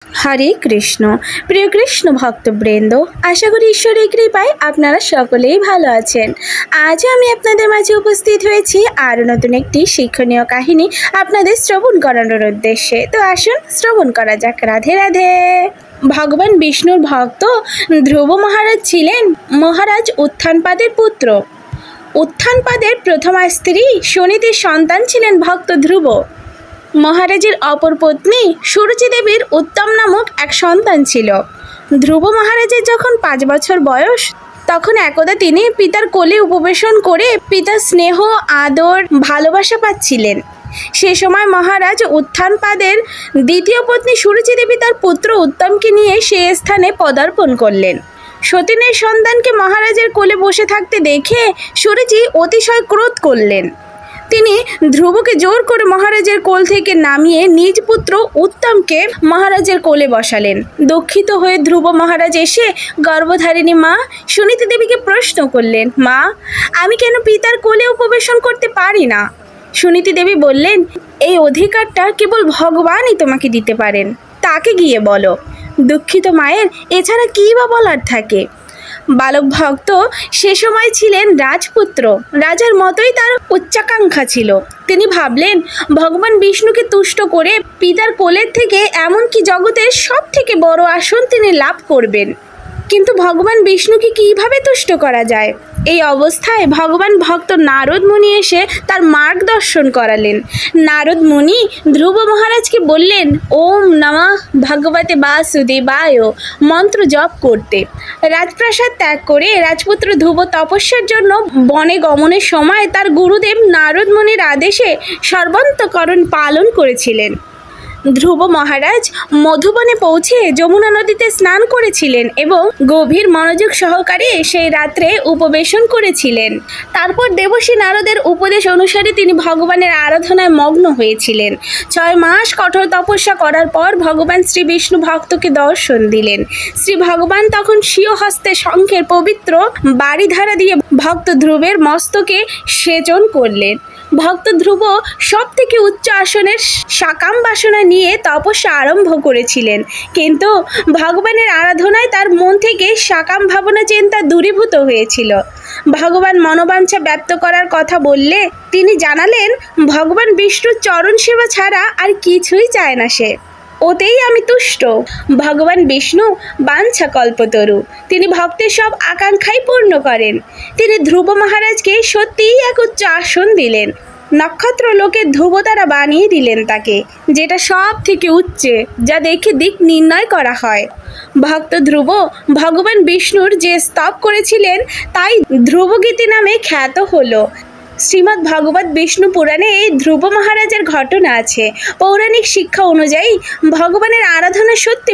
হরে কৃষ্ণ। প্রিয় কৃষ্ণ ভক্তবৃন্দ, আশা করি ঈশ্বরের কৃপায় আপনারা সকলেই ভালো আছেন। আজ আমি আপনাদের মাঝে উপস্থিত হয়েছি আরও নতুন একটি শিক্ষণীয় কাহিনী আপনাদের শ্রবণ করানোর উদ্দেশ্যে। তো আসুন শ্রবণ করা যাক। রাধে রাধে। ভগবান বিষ্ণুর ভক্ত ধ্রুব মহারাজ ছিলেন মহারাজ উত্থানপাদের পুত্র। উত্থানপাদের প্রথমা স্ত্রী শনিতির সন্তান ছিলেন ভক্ত ধ্রুব। মহারাজের অপর পত্নী সুরুচি দেবীর উত্তম নামক এক সন্তান ছিল। ধ্রুব মহারাজের যখন 5 বছর বয়স, তখন একদা তিনি পিতার কোলে উপবেশন করে পিতার স্নেহ, আদর, ভালোবাসা পাচ্ছিলেন। সে সময় মহারাজ উত্থানপাদের দ্বিতীয় পত্নী সুরুচি দেবী তার পুত্র উত্তমকে নিয়ে সে স্থানে পদার্পণ করলেন। সতীনের সন্তানকে মহারাজের কোলে বসে থাকতে দেখে সুরুচি অতিশয় ক্রোধ করলেন। তিনি ধ্রুবকে জোর করে মহারাজের কোল থেকে নামিয়ে নিজ পুত্র উত্তমকে মহারাজের কোলে বসালেন। দুঃখিত হয়ে ধ্রুব মহারাজ এসে গর্ভধারিণী মা সুনীতি দেবীকে প্রশ্ন করলেন, মা, আমি কেন পিতার কোলে উপবেশন করতে পারি না? সুনীতি দেবী বললেন, এই অধিকারটা কেবল ভগবানই তোমাকে দিতে পারেন, তাকে গিয়ে বলো। দুঃখিত মায়ের এছাড়া কী বা বলার থাকে? বালক ভক্ত সে সময় ছিলেন রাজপুত্র। রাজার মতোই তার উচ্চাকাঙ্ক্ষা ছিল। তিনি ভাবলেন, ভগবান বিষ্ণুকে তুষ্ট করে পিতার কোলের থেকে এমনকি জগতের সব থেকে বড় আসন তিনি লাভ করবেন। কিন্তু ভগবান বিষ্ণুকে কিভাবে তুষ্ট করা যায়? এই অবস্থায় ভগবান ভক্ত নারদ মুনি এসে তার মার্গদর্শন করালেন। নারদ মুনি ধ্রুব মহারাজকে বললেন, ওম নমঃ ভগবতে বাসুদেবায় মন্ত্র জপ করতে। রাজপ্রাসাদ ত্যাগ করে রাজপুত্র ধ্রুব তপস্যার জন্য বনে গমনের সময় তার গুরুদেব নারদ মুনির আদেশে সর্বান্তঃকরণ পালন করেছিলেন। ধ্রুব মহারাজ মধুবনে পৌঁছে যমুনা নদীতে স্নান করেছিলেন এবং গভীর মনোযোগ সহকারে সেই রাত্রে উপবেশন করেছিলেন। তারপর দেবর্ষি নারদের উপদেশ অনুসারে তিনি ভগবানের আরাধনায় মগ্ন হয়েছিলেন। 6 মাস কঠোর তপস্যা করার পর ভগবান শ্রী বিষ্ণু ভক্তকে দর্শন দিলেন। শ্রী ভগবান তখন স্বীয় হস্তে শঙ্খের পবিত্র বাড়িধারা দিয়ে ভক্ত ধ্রুবের মস্তকে সেচন করলেন। ভক্ত ধ্রুব সব থেকে উচ্চ আসনের সাকাম বাসনা নিয়ে তপস্যা আরম্ভ করেছিলেন, কিন্তু ভগবানের আরাধনায় তার মন থেকে সাকাম ভাবনা চিন্তা দূরীভূত হয়েছিল। ভগবান মনোবাঞ্ছা ব্যক্ত করার কথা বললে তিনি জানালেন, ভগবান বিষ্ণুর চরণ সেবা ছাড়া আর কিছুই চায় না সে, ওতেই আমি তুষ্ট। ভগবান বিষ্ণু বাঞ্ছা কল্পতরু, তিনি ভক্তের সব আকাঙ্ক্ষাই পূর্ণ করেন। তিনি ধ্রুব মহারাজকে সত্যিই এক উচ্চ আসন দিলেন। নক্ষত্র লোকে ধ্রুবতারা বানিয়ে দিলেন তাকে, যেটা সব থেকে উচ্চে, যা দেখে দিক নির্ণয় করা হয়। ভক্ত ধ্রুব ভগবান বিষ্ণুর যে স্তব করেছিলেন তাই ধ্রুবগীতি নামে খ্যাত হলো। শ্রীমদ্ ভগবত বিষ্ণু পুরাণে এই ধ্রুব মহারাজের ঘটনা আছে। পৌরাণিক শিক্ষা অনুযায়ী ভগবানের আরাধনা সত্যি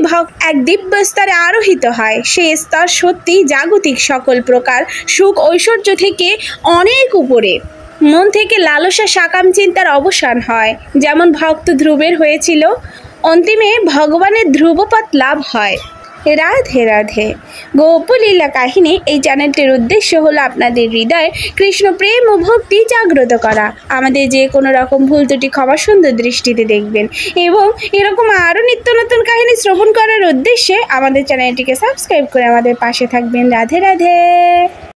এক দিব্য স্তরে আরোহিত হয়। সেই স্তর সত্যি জাগতিক সকল প্রকার সুখ ঐশ্বর্য থেকে অনেক উপরে। মন থেকে লালসা সাকাম চিন্তার অবসান হয়, যেমন ভক্ত ধ্রুবের হয়েছিল। অন্তিমে ভগবানের ধ্রুবপদ লাভ হয়। রাধে রাধে। গোপলীলা কাহিনী এই চ্যানেলটির উদ্দেশ্য হলো আপনাদের হৃদয়ে কৃষ্ণ প্রেম ও ভক্তি জাগ্রত করা। আমাদের যে কোনো রকম ভুল ত্রুটি ক্ষমা সুন্দর দৃষ্টিতে দেখবেন এবং এরকম আরও নিত্য নতুন কাহিনী শ্রবণ করার উদ্দেশ্যে আমাদের চ্যানেলটিকে সাবস্ক্রাইব করে আমাদের পাশে থাকবেন। রাধে রাধে।